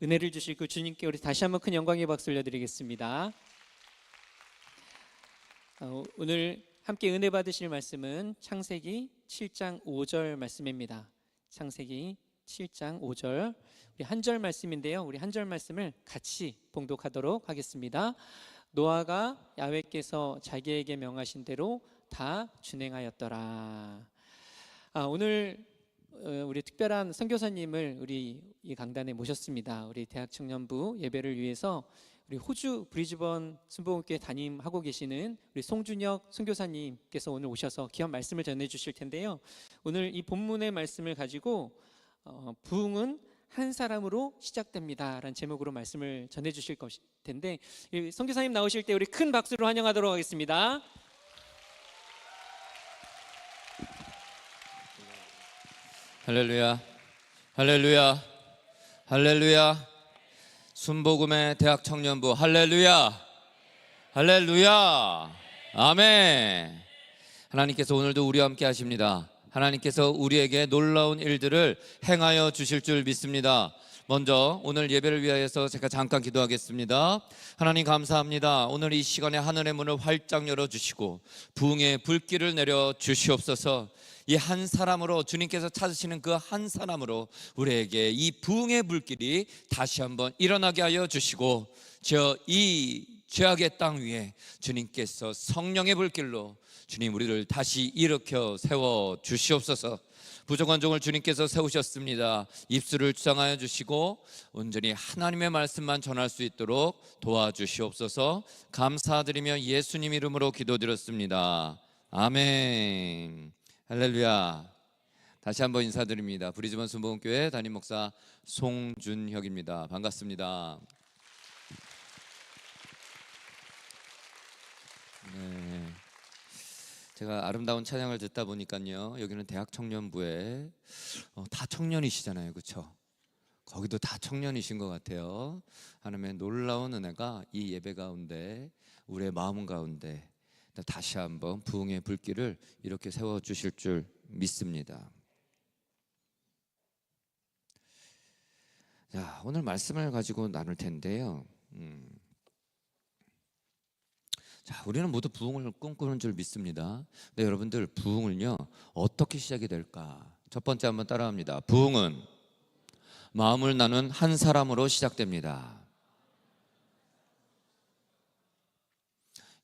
은혜를 주실 그 주님께 우리 다시 한번 큰 영광의 박수 올려드리겠습니다. 오늘 함께 은혜 받으실 말씀은 창세기 7장 5절 말씀입니다. 창세기 7장 5절, 우리 한 절 말씀인데요, 우리 한 절 말씀을 같이 봉독하도록 하겠습니다. 노아가 야훼께서 자기에게 명하신 대로 다 준행하였더라. 오늘 우리 특별한 선교사님을 우리 이 강단에 모셨습니다. 우리 대학 청년부 예배를 위해서 우리 호주 브리즈번 순복음교회 담임하고 계시는 우리 송준혁 선교사님께서 오늘 오셔서 귀한 말씀을 전해 주실 텐데요, 오늘 이 본문의 말씀을 가지고 부흥은 한 사람으로 시작됩니다 라는 제목으로 말씀을 전해 주실 것일 텐데, 선교사님 나오실 때 우리 큰 박수로 환영하도록 하겠습니다. 할렐루야, 할렐루야, 할렐루야. 순복음의 대학 청년부, 할렐루야, 할렐루야, 아멘. 하나님께서 오늘도 우리와 함께 하십니다. 하나님께서 우리에게 놀라운 일들을 행하여 주실 줄 믿습니다. 먼저 오늘 예배를 위하여서 제가 잠깐 기도하겠습니다. 하나님 감사합니다. 오늘 이 시간에 하늘의 문을 활짝 열어주시고 부흥의 불길을 내려 주시옵소서. 이 한 사람으로, 주님께서 찾으시는 그 한 사람으로 우리에게 이 부흥의 불길이 다시 한번 일어나게 하여 주시고, 이 죄악의 땅 위에 주님께서 성령의 불길로 주님 우리를 다시 일으켜 세워 주시옵소서. 부족한 종을 주님께서 세우셨습니다. 입술을 주장하여 주시고 온전히 하나님의 말씀만 전할 수 있도록 도와주시옵소서. 감사드리며 예수님 이름으로 기도드렸습니다. 아멘. 할렐루야. 다시 한번 인사드립니다. 브리즈번 순복음교회 담임 목사 송준혁입니다. 반갑습니다. 네. 제가 아름다운 찬양을 듣다 보니까요, 여기는 대학 청년부에 다 청년이시잖아요, 그렇죠? 거기도 다 청년이신 것 같아요. 하나님의 놀라운 은혜가 이 예배 가운데, 우리의 마음 가운데 다시 한번 부흥의 불길을 이렇게 세워주실 줄 믿습니다. 자, 오늘 말씀을 가지고 나눌 텐데요, 자, 우리는 모두 부흥을 꿈꾸는 줄 믿습니다. 근데 여러분들, 부흥을요 어떻게 시작이 될까? 첫 번째 한번 따라합니다. 부흥은 마음을 나눈 한 사람으로 시작됩니다.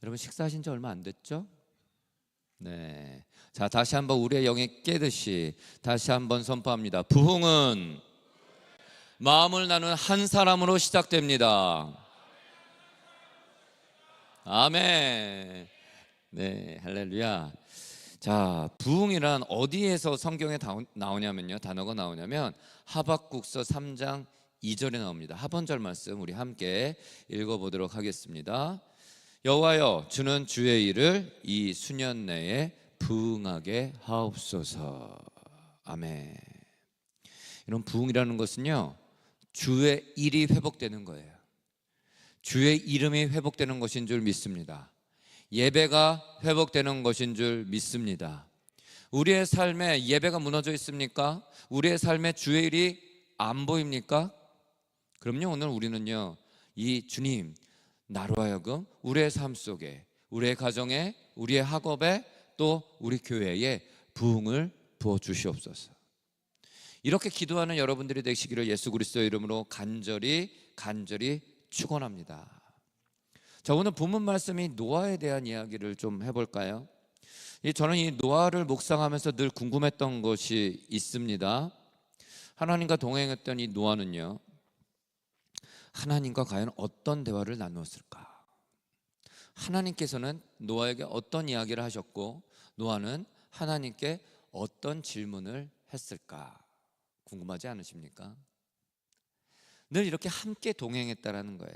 여러분, 식사하신 지 얼마 안 됐죠? 네. 자, 다시 한번 우리의 영에 깨듯이 다시 한번 선포합니다. 부흥은 마음을 나눈 한 사람으로 시작됩니다. 아멘. 네, 할렐루야. 자, 부흥이란 어디에서 성경에 나오냐면요, 단어가 나오냐면 하박국서 3장 2절에 나옵니다. 하반절 말씀 우리 함께 읽어보도록 하겠습니다. 여호와여, 주는 주의 일을 이 수년 내에 부흥하게 하옵소서. 아멘. 이런 부흥이라는 것은요, 주의 일이 회복되는 거예요. 주의 이름이 회복되는 것인 줄 믿습니다. 예배가 회복되는 것인 줄 믿습니다. 우리의 삶에 예배가 무너져 있습니까? 우리의 삶에 주의 일이 안 보입니까? 그럼요, 오늘 우리는요, 이 주님, 나로 하여금 우리의 삶 속에, 우리의 가정에, 우리의 학업에, 또 우리 교회에 부흥을 부어주시옵소서. 이렇게 기도하는 여러분들이 되시기를 예수 그리스도의 이름으로 간절히 축원합니다. 자, 오늘 본문 말씀이 노아에 대한 이야기를 좀 해볼까요? 저는 이 노아를 묵상하면서 늘 궁금했던 것이 있습니다. 하나님과 동행했던 이 노아는요, 하나님과 과연 어떤 대화를 나누었을까? 하나님께서는 노아에게 어떤 이야기를 하셨고, 노아는 하나님께 어떤 질문을 했을까? 궁금하지 않으십니까? 늘 이렇게 함께 동행했다라는 거예요.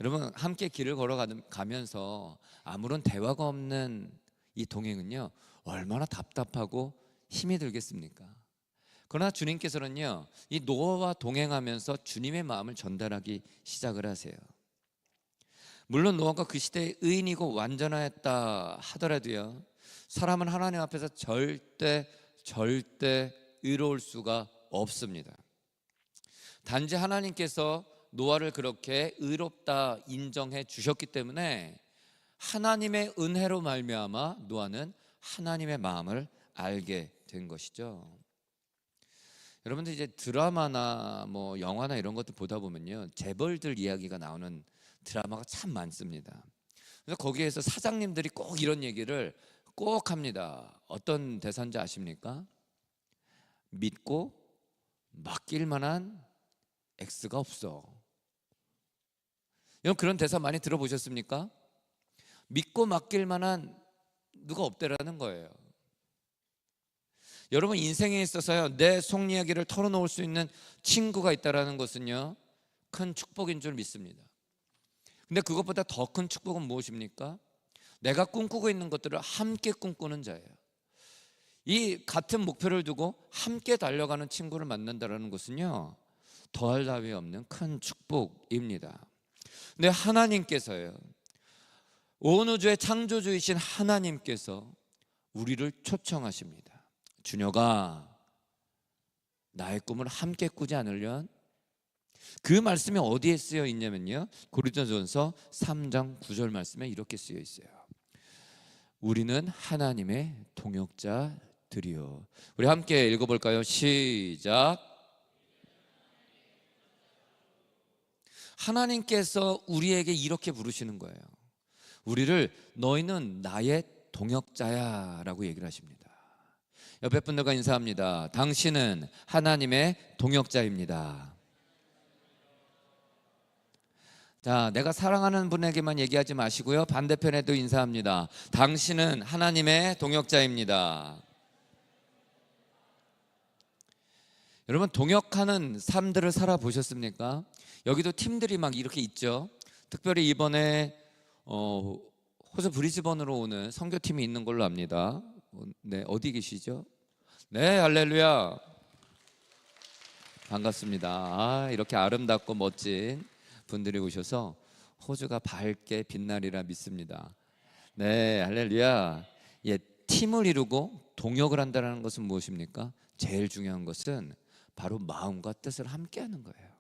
여러분, 함께 길을 걸어가면서 아무런 대화가 없는 이 동행은요, 얼마나 답답하고 힘이 들겠습니까? 그러나 주님께서는요, 이 노아와 동행하면서 주님의 마음을 전달하기 시작을 하세요. 물론 노아가 그 시대의 의인이고 완전하였다 하더라도요, 사람은 하나님 앞에서 절대 의로울 수가 없습니다. 단지 하나님께서 노아를 그렇게 의롭다 인정해 주셨기 때문에 하나님의 은혜로 말미암아 노아는 하나님의 마음을 알게 된 것이죠. 여러분들 이제 드라마나 뭐 영화나 이런 것들 보다 보면요, 재벌들 이야기가 나오는 드라마가 참 많습니다. 그래서 거기에서 사장님들이 꼭 이런 얘기를 꼭 합니다. 어떤 대사인지 아십니까? 믿고 맡길 만한 X가 없어. 여러분 그런 대사 많이 들어보셨습니까? 믿고 맡길 만한 누가 없대라는 거예요. 여러분 인생에 있어서요, 내 속 이야기를 털어놓을 수 있는 친구가 있다는 것은요, 큰 축복인 줄 믿습니다. 근데 그것보다 더 큰 축복은 무엇입니까? 내가 꿈꾸고 있는 것들을 함께 꿈꾸는 자예요. 이 같은 목표를 두고 함께 달려가는 친구를 만난다는 것은요, 더할 나위 없는 큰 축복입니다. 근데 하나님께서요, 온 우주의 창조주이신 하나님께서 우리를 초청하십니다. 주녀가 나의 꿈을 함께 꾸지 않으련, 그 말씀이 어디에 쓰여 있냐면요, 고린도전서 3장 9절 말씀에 이렇게 쓰여 있어요. 우리는 하나님의 동역자들이요. 우리 함께 읽어볼까요? 시작. 하나님께서 우리에게 이렇게 부르시는 거예요. 우리를 너희는 나의 동역자야 라고 얘기를 하십니다. 옆에 분들과 인사합니다. 당신은 하나님의 동역자입니다. 자, 내가 사랑하는 분에게만 얘기하지 마시고요, 반대편에도 인사합니다. 당신은 하나님의 동역자입니다. 여러분 동역하는 삶들을 살아보셨습니까? 여기도 팀들이 막 이렇게 있죠. 특별히 이번에 호주 브리즈번으로 오는 선교팀이 있는 걸로 압니다. 네, 어디 계시죠? 네, 할렐루야. 반갑습니다. 아, 이렇게 아름답고 멋진 분들이 오셔서 호주가 밝게 빛나리라 믿습니다. 네, 할렐루야. 예, 팀을 이루고 동역을 한다는 것은 무엇입니까? 제일 중요한 것은 바로 마음과 뜻을 함께 하는 거예요.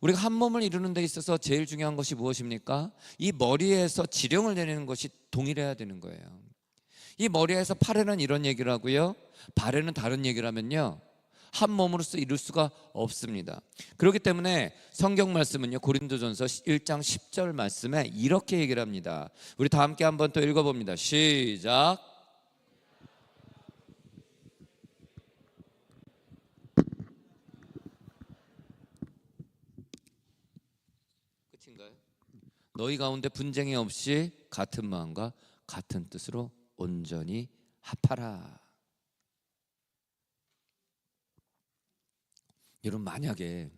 우리가 한 몸을 이루는 데 있어서 제일 중요한 것이 무엇입니까? 이 머리에서 지령을 내리는 것이 동일해야 되는 거예요. 이 머리에서 팔에는 이런 얘기를 하고요, 발에는 다른 얘기를 하면요, 한 몸으로서 이룰 수가 없습니다. 그렇기 때문에 성경 말씀은요, 고린도전서 1장 10절 말씀에 이렇게 얘기를 합니다. 우리 다 함께 한번 또 읽어봅니다. 시작. 끝인가요? 너희 가운데 분쟁이 없이 같은 마음과 같은 뜻으로 온전히 합하라. 여러분 만약에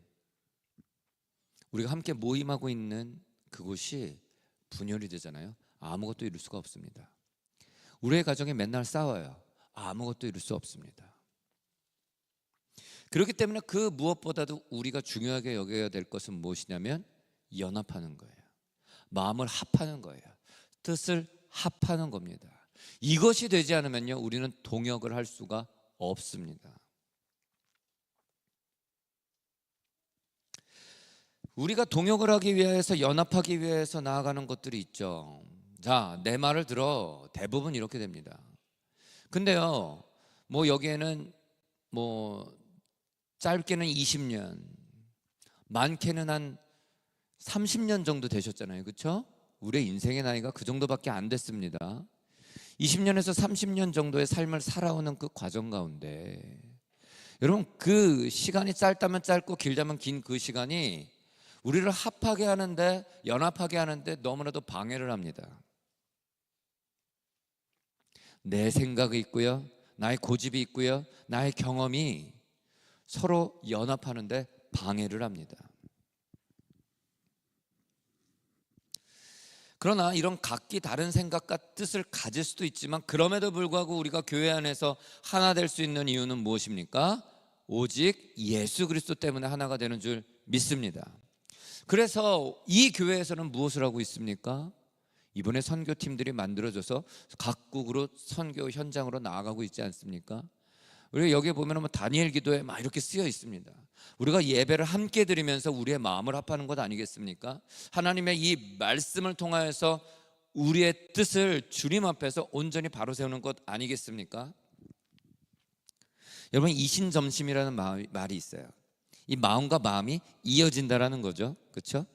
우리가 함께 모임하고 있는 그곳이 분열이 되잖아요. 아무것도 이룰 수가 없습니다. 우리의 가정이 맨날 싸워요. 아무것도 이룰 수 없습니다. 그렇기 때문에 그 무엇보다도 우리가 중요하게 여겨야 될 것은 무엇이냐면 연합하는 거예요. 마음을 합하는 거예요. 뜻을 합하는 겁니다. 이것이 되지 않으면요, 우리는 동역을 할 수가 없습니다. 우리가 동역을 하기 위해서, 연합하기 위해서 나아가는 것들이 있죠. 자, 내 말을 들어. 대부분 이렇게 됩니다. 근데요, 뭐 여기에는 뭐 짧게는 20년, 많게는 한 30년 정도 되셨잖아요. 그렇죠? 우리의 인생의 나이가 그 정도밖에 안 됐습니다. 20년에서 30년 정도의 삶을 살아오는 그 과정 가운데 여러분 그 시간이 짧다면 짧고 길다면 긴 그 시간이 우리를 합하게 하는데, 연합하게 하는데 너무나도 방해를 합니다. 내 생각이 있고요, 나의 고집이 있고요, 나의 경험이 서로 연합하는데 방해를 합니다. 그러나 이런 각기 다른 생각과 뜻을 가질 수도 있지만, 그럼에도 불구하고 우리가 교회 안에서 하나 될 수 있는 이유는 무엇입니까? 오직 예수 그리스도 때문에 하나가 되는 줄 믿습니다. 그래서 이 교회에서는 무엇을 하고 있습니까? 이번에 선교팀들이 만들어져서 각국으로 선교 현장으로 나아가고 있지 않습니까? 우리가 여기에 보면 뭐 다니엘 기도에 막 이렇게 쓰여 있습니다. 우리가 예배를 함께 드리면서 우리의 마음을 합하는 것 아니겠습니까? 하나님의 이 말씀을 통하여서 우리의 뜻을 주님 앞에서 온전히 바로 세우는 것 아니겠습니까? 여러분, 이신점심이라는 말이 있어요. 이 마음과 마음이 이어진다라는 거죠. 그렇죠?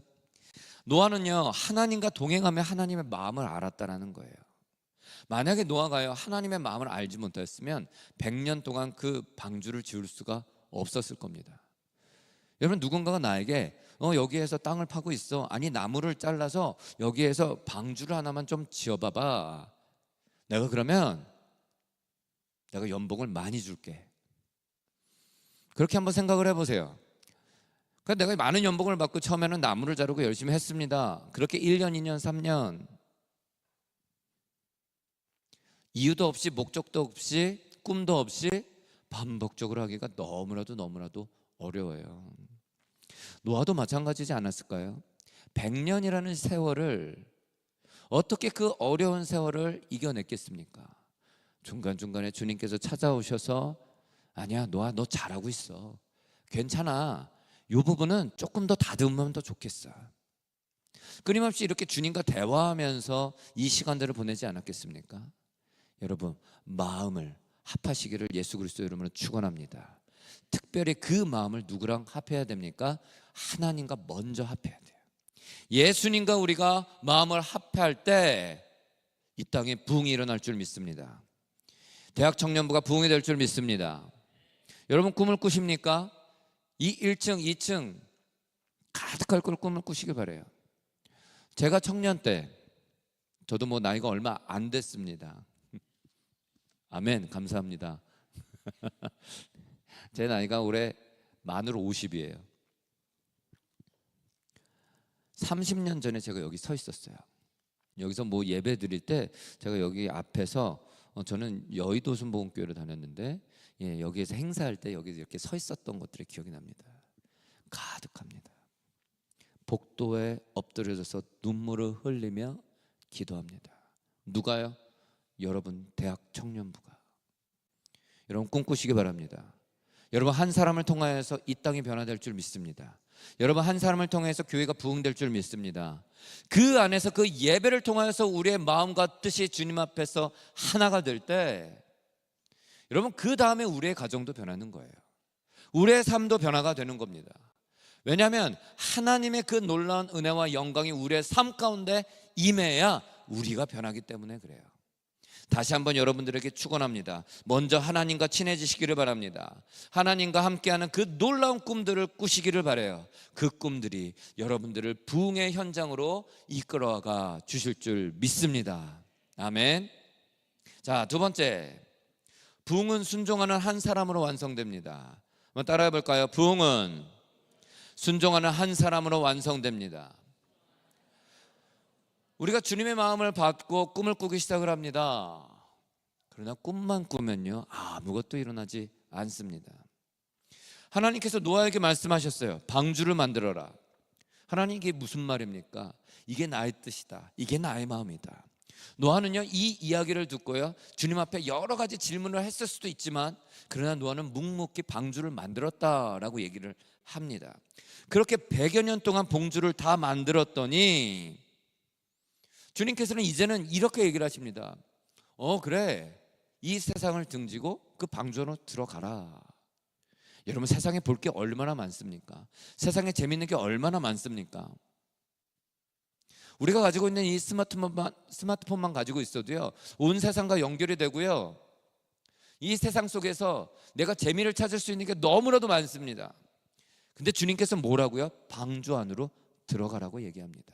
노아는요, 하나님과 동행하며 하나님의 마음을 알았다라는 거예요. 만약에 노아가요, 하나님의 마음을 알지 못했으면 100년 동안 그 방주를 지을 수가 없었을 겁니다. 여러분, 누군가가 나에게 여기에서 땅을 파고 있어, 아니 나무를 잘라서 여기에서 방주를 하나만 좀 지어봐봐, 내가 그러면 내가 연봉을 많이 줄게. 그렇게 한번 생각을 해보세요. 그러니까 내가 많은 연봉을 받고 처음에는 나무를 자르고 열심히 했습니다. 그렇게 1년, 2년, 3년 이유도 없이, 목적도 없이, 꿈도 없이 반복적으로 하기가 너무나도 어려워요. 노아도 마찬가지지 않았을까요? 100년이라는 세월을 어떻게 그 어려운 세월을 이겨냈겠습니까? 중간중간에 주님께서 찾아오셔서 아니야, 노아, 너 잘하고 있어, 괜찮아, 이 부분은 조금 더 다듬으면 더 좋겠어. 끊임없이 이렇게 주님과 대화하면서 이 시간들을 보내지 않았겠습니까? 여러분, 마음을 합하시기를 예수 그리스도 이름으로 축원합니다. 특별히 그 마음을 누구랑 합해야 됩니까? 하나님과 먼저 합해야 돼요. 예수님과 우리가 마음을 합할 때 이 땅에 부흥이 일어날 줄 믿습니다. 대학 청년부가 부흥이 될 줄 믿습니다. 여러분, 꿈을 꾸십니까? 이 1층, 2층 가득할 걸 꿈을 꾸시길 바라요. 제가 청년 때, 저도 뭐 나이가 얼마 안 됐습니다. 아멘, 감사합니다. 제 나이가 올해 만으로 50이에요. 30년 전에 제가 여기 서 있었어요. 여기서 뭐 예배 드릴 때 제가 여기 앞에서, 저는 여의도 순복음교회를 다녔는데, 여기에서 행사할 때 여기 이렇게 서 있었던 것들이 기억이 납니다. 가득합니다. 복도에 엎드려져서 눈물을 흘리며 기도합니다. 누가요? 여러분, 대학 청년부가. 여러분, 꿈꾸시기 바랍니다. 여러분, 한 사람을 통하여서 이 땅이 변화될 줄 믿습니다. 여러분, 한 사람을 통해서 교회가 부흥될 줄 믿습니다. 그 안에서 그 예배를 통하여서 우리의 마음과 뜻이 주님 앞에서 하나가 될 때, 여러분, 그 다음에 우리의 가정도 변하는 거예요. 우리의 삶도 변화가 되는 겁니다. 왜냐하면 하나님의 그 놀라운 은혜와 영광이 우리의 삶 가운데 임해야 우리가 변하기 때문에 그래요. 다시 한번 여러분들에게 축원합니다. 먼저 하나님과 친해지시기를 바랍니다. 하나님과 함께하는 그 놀라운 꿈들을 꾸시기를 바라요. 그 꿈들이 여러분들을 부흥의 현장으로 이끌어가 주실 줄 믿습니다. 아멘. 자, 두 번째, 부흥은 순종하는 한 사람으로 완성됩니다. 한번 따라해 볼까요? 부흥은 순종하는 한 사람으로 완성됩니다. 우리가 주님의 마음을 받고 꿈을 꾸기 시작을 합니다. 그러나 꿈만 꾸면요, 아무것도 일어나지 않습니다. 하나님께서 노아에게 말씀하셨어요. 방주를 만들어라. 하나님, 이게 무슨 말입니까? 이게 나의 뜻이다, 이게 나의 마음이다. 노아는요, 이 이야기를 듣고요, 주님 앞에 여러 가지 질문을 했을 수도 있지만, 그러나 노아는 묵묵히 방주를 만들었다라고 얘기를 합니다. 그렇게 100여 년 동안 봉주를 다 만들었더니 주님께서는 이제는 이렇게 얘기를 하십니다. 그래, 이 세상을 등지고 그 방주 안으로 들어가라. 여러분, 세상에 볼 게 얼마나 많습니까? 세상에 재밌는 게 얼마나 많습니까? 우리가 가지고 있는 이 스마트폰만 가지고 있어도요, 온 세상과 연결이 되고요, 이 세상 속에서 내가 재미를 찾을 수 있는 게 너무나도 많습니다. 근데 주님께서 뭐라고요? 방주 안으로 들어가라고 얘기합니다.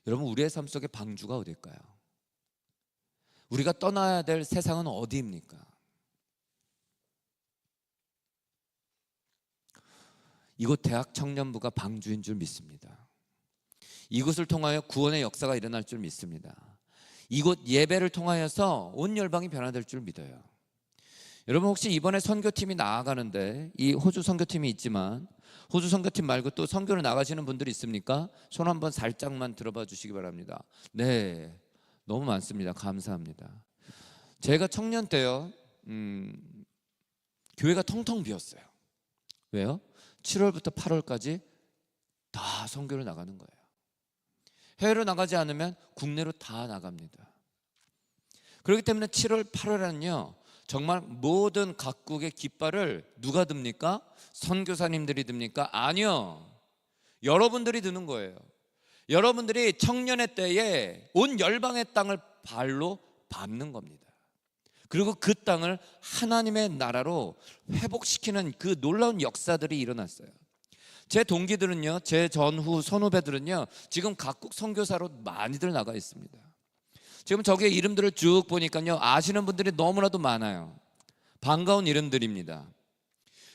여러분, 우리의 삶 속에 방주가 어딜까요? 우리가 떠나야 될 세상은 어디입니까? 이곳 대학 청년부가 방주인 줄 믿습니다. 이곳을 통하여 구원의 역사가 일어날 줄 믿습니다. 이곳 예배를 통하여서 온 열방이 변화될 줄 믿어요. 여러분, 혹시 이번에 선교팀이 나아가는데, 이 호주 선교팀이 있지만 호주 선교팀 말고 또 선교를 나가시는 분들이 있습니까? 손 한번 살짝만 들어봐 주시기 바랍니다. 네, 너무 많습니다. 감사합니다. 제가 청년 때요, 교회가 텅텅 비었어요. 왜요? 7월부터 8월까지 다 선교를 나가는 거예요. 해외로 나가지 않으면 국내로 다 나갑니다. 그렇기 때문에 7월, 8월에는요 정말 모든 각국의 깃발을 누가 듭니까? 선교사님들이 듭니까? 아니요, 여러분들이 드는 거예요. 여러분들이 청년의 때에 온 열방의 땅을 발로 밟는 겁니다. 그리고 그 땅을 하나님의 나라로 회복시키는 그 놀라운 역사들이 일어났어요. 제 동기들은요, 제 전후 선후배들은요 지금 각국 선교사로 많이들 나가 있습니다. 지금 저기에 이름들을 쭉 보니까요 아시는 분들이 너무나도 많아요. 반가운 이름들입니다.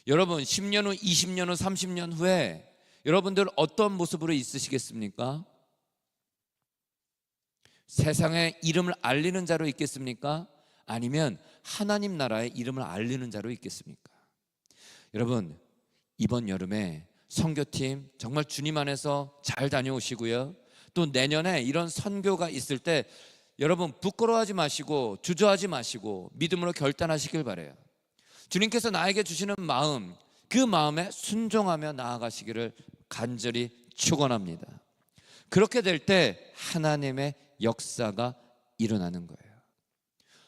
여러분 10년 후, 20년 후, 30년 후에 여러분들 어떤 모습으로 있으시겠습니까? 세상에 이름을 알리는 자로 있겠습니까? 아니면 하나님 나라의 이름을 알리는 자로 있겠습니까? 여러분 이번 여름에 선교팀 정말 주님 안에서 잘 다녀오시고요, 또 내년에 이런 선교가 있을 때 여러분 부끄러워하지 마시고 주저하지 마시고 믿음으로 결단하시길 바라요. 주님께서 나에게 주시는 마음, 그 마음에 순종하며 나아가시기를 간절히 축원합니다. 그렇게 될 때 하나님의 역사가 일어나는 거예요.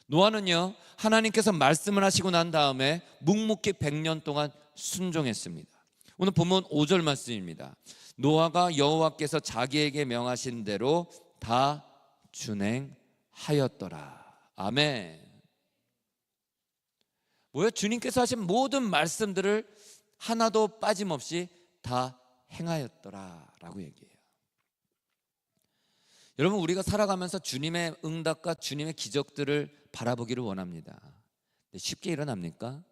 노아는요 하나님께서 말씀을 하시고 난 다음에 묵묵히 100년 동안 순종했습니다. 오늘 본문 5절 말씀입니다. 노아가 여호와께서 자기에게 명하신 대로 다 준행하였더라. 아멘. 뭐예요? 주님께서 하신 모든 말씀들을 하나도 빠짐없이 다 행하였더라 라고 얘기해요. 여러분 우리가 살아가면서 주님의 응답과 주님의 기적들을 바라보기를 원합니다. 쉽게 일어납니까?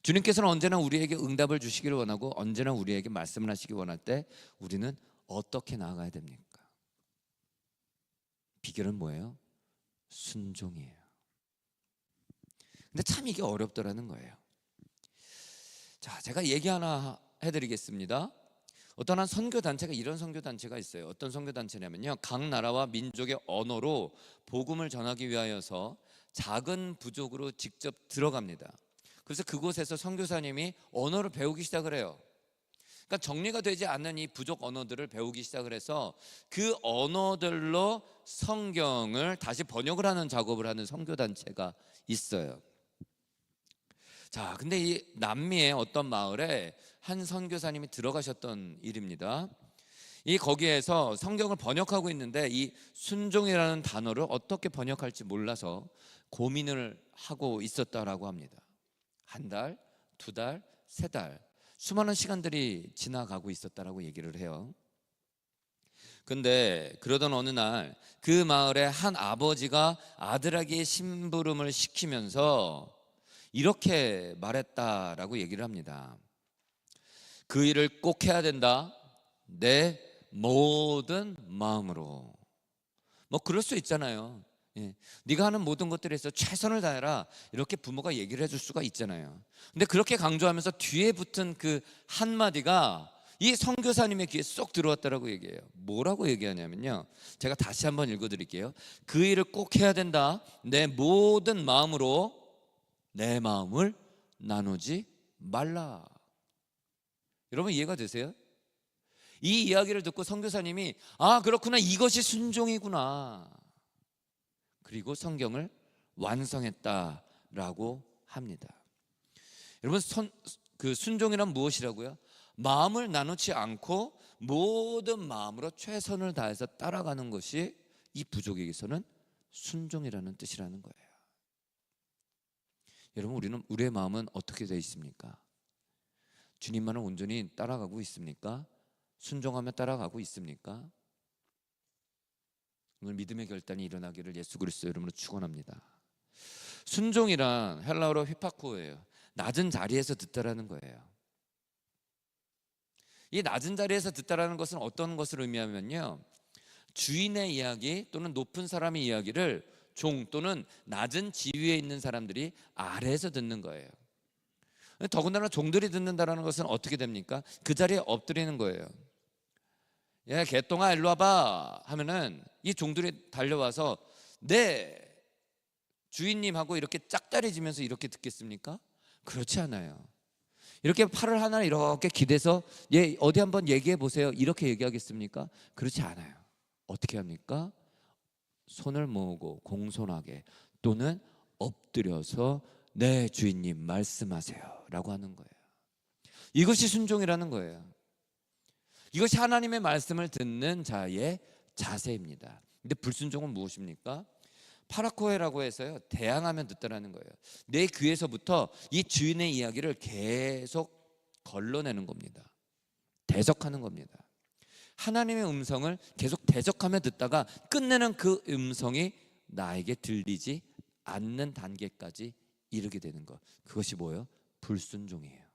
주님께서는 언제나 우리에게 응답을 주시기를 원하고 언제나 우리에게 말씀을 하시기 원할 때 우리는 어떻게 나아가야 됩니까? 비결은 뭐예요? 순종이에요. 근데 참 이게 어렵더라는 거예요. 자, 제가 얘기 하나 해드리겠습니다. 어떤 한 선교단체가 이런 선교단체가 있어요. 어떤 선교단체냐면요 각 나라와 민족의 언어로 복음을 전하기 위하여서 작은 부족으로 직접 들어갑니다. 그래서 그곳에서 선교사님이 언어를 배우기 시작을 해요. 그러니까 정리가 되지 않는 이 부족 언어들을 배우기 시작을 해서 그 언어들로 성경을 다시 번역을 하는 작업을 하는 선교단체가 있어요. 자, 근데 이 남미의 어떤 마을에 한 선교사님이 들어가셨던 일입니다. 이 거기에서 성경을 번역하고 있는데 이 순종이라는 단어를 어떻게 번역할지 몰라서 고민을 하고 있었다라고 합니다. 한 달, 두 달, 세 달 수많은 시간들이 지나가고 있었다라고 얘기를 해요. 근데 그러던 어느 날 그 마을에 한 아버지가 아들에게 심부름을 시키면서 이렇게 말했다라고 얘기를 합니다. 그 일을 꼭 해야 된다. 내 모든 마음으로. 뭐 그럴 수 있잖아요. 예. 네가 하는 모든 것들에서 최선을 다해라 이렇게 부모가 얘기를 해줄 수가 있잖아요. 근데 그렇게 강조하면서 뒤에 붙은 그 한마디가 이 선교사님의 귀에 쏙 들어왔다라고 얘기해요. 뭐라고 얘기하냐면요 제가 다시 한번 읽어드릴게요. 그 일을 꼭 해야 된다. 내 모든 마음으로 내 마음을 나누지 말라. 여러분 이해가 되세요? 이 이야기를 듣고 선교사님이 아 그렇구나 이것이 순종이구나. 그리고 성경을 완성했다라고 합니다. 여러분 그 순종이란 무엇이라고요? 마음을 나누지 않고 모든 마음으로 최선을 다해서 따라가는 것이 이 부족에게서는 순종이라는 뜻이라는 거예요. 여러분 우리의 마음은 어떻게 되어 있습니까? 주님만을 온전히 따라가고 있습니까? 순종하며 따라가고 있습니까? 오늘 믿음의 결단이 일어나기를 예수 그리스도 이름으로 축원합니다. 순종이란 헬라어로 휘파코예요. 낮은 자리에서 듣다라는 거예요. 이 낮은 자리에서 듣다라는 것은 어떤 것을 의미하면요 주인의 이야기 또는 높은 사람의 이야기를 종 또는 낮은 지위에 있는 사람들이 아래에서 듣는 거예요. 더군다나 종들이 듣는다라는 것은 어떻게 됩니까? 그 자리에 엎드리는 거예요. 야 개똥아 일로 와봐 하면은 이 종들이 달려와서 네 주인님하고 이렇게 짝다리 지면서 이렇게 듣겠습니까? 그렇지 않아요. 이렇게 팔을 하나 이렇게 기대서 어디 한번 얘기해 보세요, 이렇게 얘기하겠습니까? 그렇지 않아요. 어떻게 합니까? 손을 모으고 공손하게, 또는 엎드려서 네 주인님 말씀하세요 라고 하는 거예요. 이것이 순종이라는 거예요. 이것이 하나님의 말씀을 듣는 자의 자세입니다. 근데 불순종은 무엇입니까? 파라코에라고 해서요, 대항하면 듣다라는 거예요. 내 귀에서부터 이 주인의 이야기를 계속 걸러내는 겁니다. 대적하는 겁니다. 하나님의 음성을 계속 대적하며 듣다가 끝내는 그 음성이 나에게 들리지 않는 단계까지 이르게 되는 것, 그것이 뭐예요? 불순종이에요.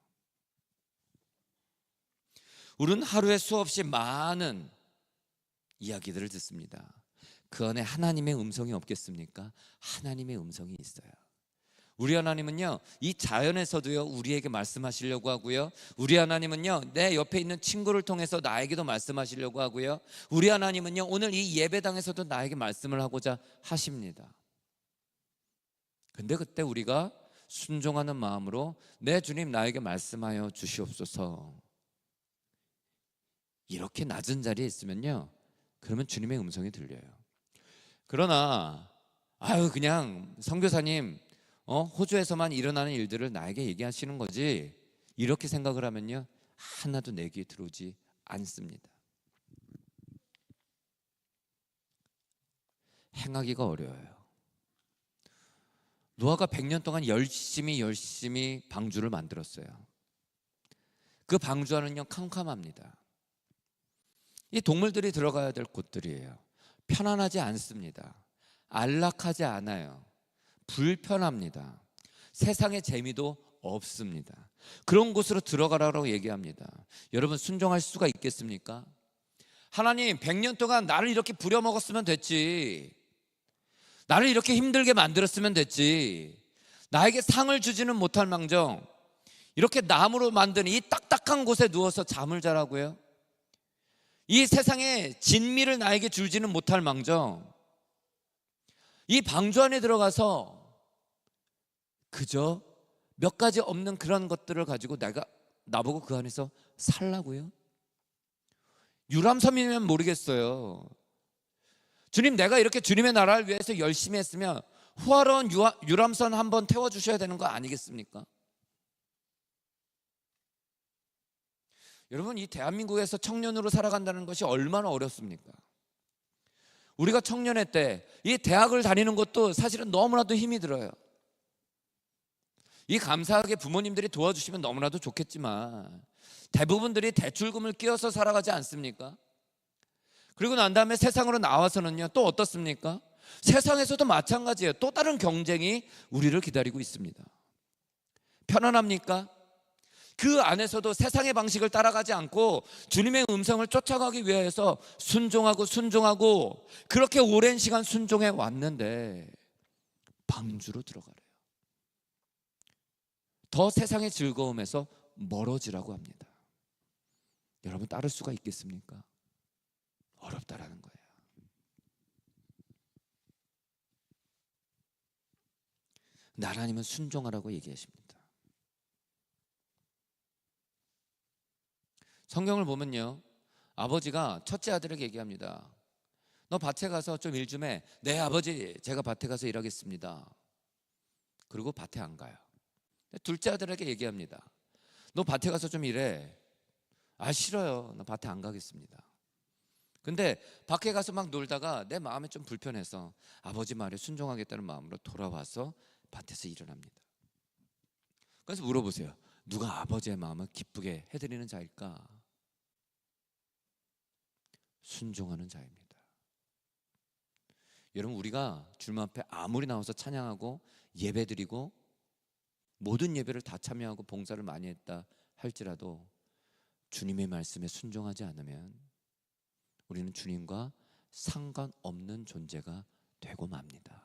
우리는 하루에 수없이 많은 이야기들을 듣습니다. 그 안에 하나님의 음성이 없겠습니까? 하나님의 음성이 있어요. 우리 하나님은요, 이 자연에서도요 우리에게 말씀하시려고 하고요, 우리 하나님은요 내 옆에 있는 친구를 통해서 나에게도 말씀하시려고 하고요, 우리 하나님은요 오늘 이 예배당에서도 나에게 말씀을 하고자 하십니다. 근데 그때 우리가 순종하는 마음으로 내 주님 나에게 말씀하여 주시옵소서, 이렇게 낮은 자리에 있으면요, 그러면 주님의 음성이 들려요. 그러나 그냥 선교사님 호주에서만 일어나는 일들을 나에게 얘기하시는 거지, 이렇게 생각을 하면요 하나도 내 귀에 들어오지 않습니다. 행하기가 어려워요. 노아가 100년 동안 열심히 방주를 만들었어요. 그 방주 안은요 캄캄합니다. 이 동물들이 들어가야 될 곳들이에요. 편안하지 않습니다. 안락하지 않아요. 불편합니다. 세상의 재미도 없습니다. 그런 곳으로 들어가라고 얘기합니다. 여러분, 순종할 수가 있겠습니까? 하나님, 100년 동안 나를 이렇게 부려먹었으면 됐지, 나를 이렇게 힘들게 만들었으면 됐지, 나에게 상을 주지는 못할 망정 이렇게 나무로 만든 이 딱딱한 곳에 누워서 잠을 자라고요? 이 세상의 진미를 나에게 주지는 못할 망정 이 방주 안에 들어가서 그저 몇 가지 없는 그런 것들을 가지고 나보고 그 안에서 살라고요? 유람선이면 모르겠어요. 주님, 내가 이렇게 주님의 나라를 위해서 열심히 했으면 호화로운 유람선 한번 태워주셔야 되는 거 아니겠습니까? 여러분, 이 대한민국에서 청년으로 살아간다는 것이 얼마나 어렵습니까? 우리가 청년회 때 이 대학을 다니는 것도 사실은 너무나도 힘이 들어요. 이 감사하게 부모님들이 도와주시면 너무나도 좋겠지만 대부분들이 대출금을 끼워서 살아가지 않습니까? 그리고 난 다음에 세상으로 나와서는요 또 어떻습니까? 세상에서도 마찬가지예요. 또 다른 경쟁이 우리를 기다리고 있습니다. 편안합니까? 그 안에서도 세상의 방식을 따라가지 않고 주님의 음성을 쫓아가기 위해서 순종하고 그렇게 오랜 시간 순종해 왔는데 방주로 들어가래요. 더 세상의 즐거움에서 멀어지라고 합니다. 여러분, 따를 수가 있겠습니까? 어렵다라는 거예요. 하나님은 순종하라고 얘기하십니다. 성경을 보면요, 아버지가 첫째 아들에게 얘기합니다. 너 밭에 가서 좀 일 좀 해. 네 아버지, 제가 밭에 가서 일하겠습니다. 그리고 밭에 안 가요. 둘째 아들에게 얘기합니다. 너 밭에 가서 좀 일해. 싫어요, 나 밭에 안 가겠습니다. 근데 밖에 가서 막 놀다가 내 마음이 좀 불편해서 아버지 말에 순종하겠다는 마음으로 돌아와서 밭에서 일을 합니다. 그래서 물어보세요. 누가 아버지의 마음을 기쁘게 해드리는 자일까? 순종하는 자입니다. 여러분, 우리가 주님 앞에 아무리 나와서 찬양하고 예배드리고 모든 예배를 다 참여하고 봉사를 많이 했다 할지라도 주님의 말씀에 순종하지 않으면 우리는 주님과 상관없는 존재가 되고 맙니다.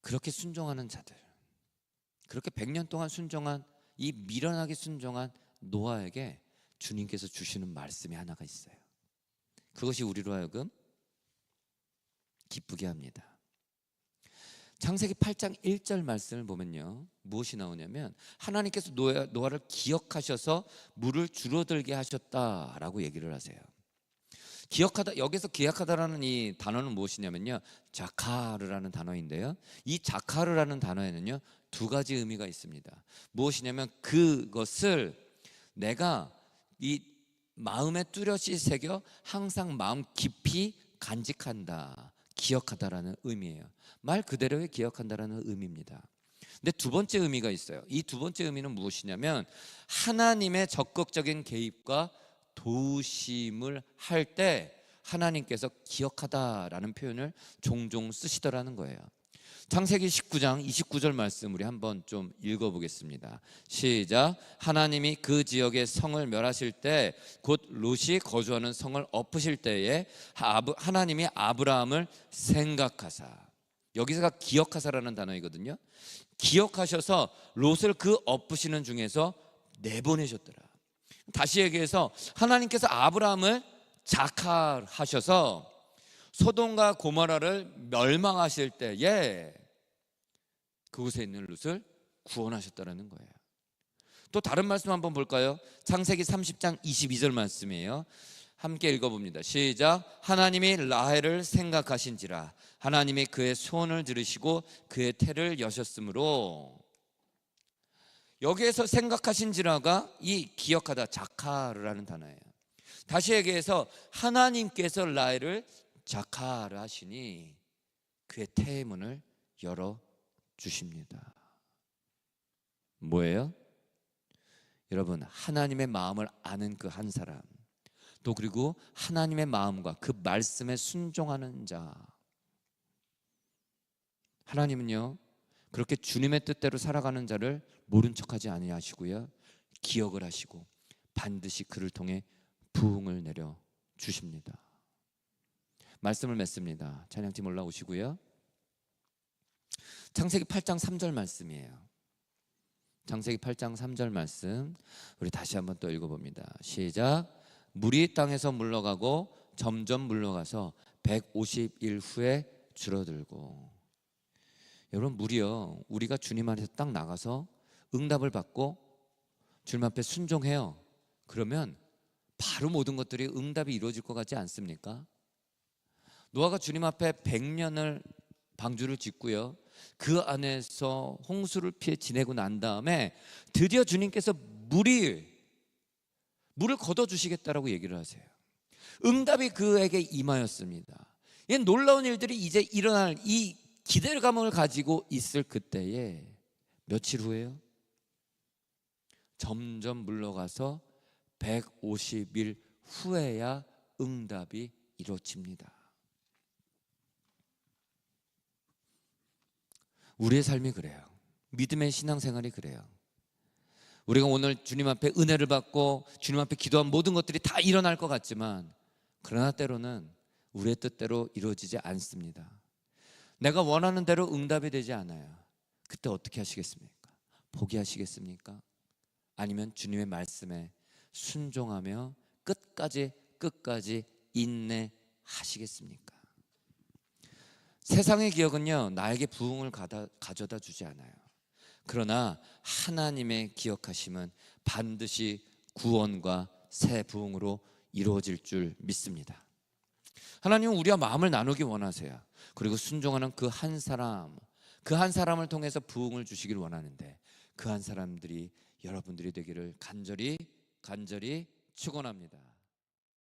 그렇게 순종하는 자들, 그렇게 100년 동안 순종한 이 미련하게 순종한 노아에게 주님께서 주시는 말씀이 하나가 있어요. 그것이 우리로 하여금 기쁘게 합니다. 창세기 8장 1절 말씀을 보면요, 무엇이 나오냐면 하나님께서 노아를 기억하셔서 물을 줄어들게 하셨다라고 얘기를 하세요. 기억하다, 여기서 기억하다라는 이 단어는 무엇이냐면요, 자카르라는 단어인데요, 이 자카르라는 단어에는요 두 가지 의미가 있습니다. 무엇이냐면 그것을 내가 이 마음에 뚜렷이 새겨 항상 마음 깊이 간직한다, 기억하다라는 의미예요. 말 그대로의 기억한다라는 의미입니다. 근데 두 번째 의미가 있어요. 이 두 번째 의미는 무엇이냐면 하나님의 적극적인 개입과 도우심을 할 때 하나님께서 기억하다라는 표현을 종종 쓰시더라는 거예요. 창세기 19장 29절 말씀 우리 한번 좀 읽어보겠습니다. 시작. 하나님이 그 지역의 성을 멸하실 때 곧 롯이 거주하는 성을 엎으실 때에 하나님이 아브라함을 생각하사, 여기서가 기억하사라는 단어이거든요. 기억하셔서 롯을 그 엎으시는 중에서 내보내셨더라. 다시 얘기해서 하나님께서 아브라함을 작하하셔서 소돔과 고모라를 멸망하실 때에 그곳에 있는 롯을 구원하셨다는 거예요. 또 다른 말씀 한번 볼까요? 창세기 30장 22절 말씀이에요. 함께 읽어봅니다. 시작. 하나님이 라헬을 생각하신지라 하나님이 그의 소원을 들으시고 그의 태를 여셨으므로, 여기에서 생각하신지라가 이 기억하다 자카르라는 단어예요. 다시 얘기해서 하나님께서 라헬을 자카르 하시니 그의 태의 문을 열어 주십니다. 뭐예요? 여러분, 하나님의 마음을 아는 그 한 사람, 또 그리고 하나님의 마음과 그 말씀에 순종하는 자. 하나님은요 그렇게 주님의 뜻대로 살아가는 자를 모른 척하지 아니하시고요, 기억을 하시고 반드시 그를 통해 부흥을 내려 주십니다. 말씀을 맺습니다. 찬양팀 올라오시고요. 창세기 8장 3절 말씀이에요. 창세기 8장 3절 말씀 우리 다시 한번 또 읽어봅니다. 시작. 물이 땅에서 물러가고 점점 물러가서 150일 후에 줄어들고. 여러분, 물이요, 우리가 주님 안에서 딱 나가서 응답을 받고 주님 앞에 순종해요. 그러면 바로 모든 것들이 응답이 이루어질 것 같지 않습니까? 노아가 주님 앞에 100년을 방주를 짓고요, 그 안에서 홍수를 피해 지내고 난 다음에 드디어 주님께서 물을 걷어주시겠다라고 얘기를 하세요. 응답이 그에게 임하였습니다. 이 놀라운 일들이 이제 일어날 이 기대감을 가지고 있을 그때에 며칠 후에요, 점점 물러가서 150일 후에야 응답이 이루어집니다. 우리의 삶이 그래요. 믿음의 신앙생활이 그래요. 우리가 오늘 주님 앞에 은혜를 받고 주님 앞에 기도한 모든 것들이 다 일어날 것 같지만, 그러나 때로는 우리의 뜻대로 이루어지지 않습니다. 내가 원하는 대로 응답이 되지 않아요. 그때 어떻게 하시겠습니까? 포기하시겠습니까? 아니면 주님의 말씀에 순종하며 끝까지 인내하시겠습니까? 세상의 기억은요 나에게 부흥을 가져다 주지 않아요. 그러나 하나님의 기억하심은 반드시 구원과 새 부흥으로 이루어질 줄 믿습니다. 하나님은 우리와 마음을 나누기 원하세요. 그리고 순종하는 그 한 사람을 통해서 부흥을 주시길 원하는데, 그 한 사람들이 여러분들이 되기를 간절히 축원합니다.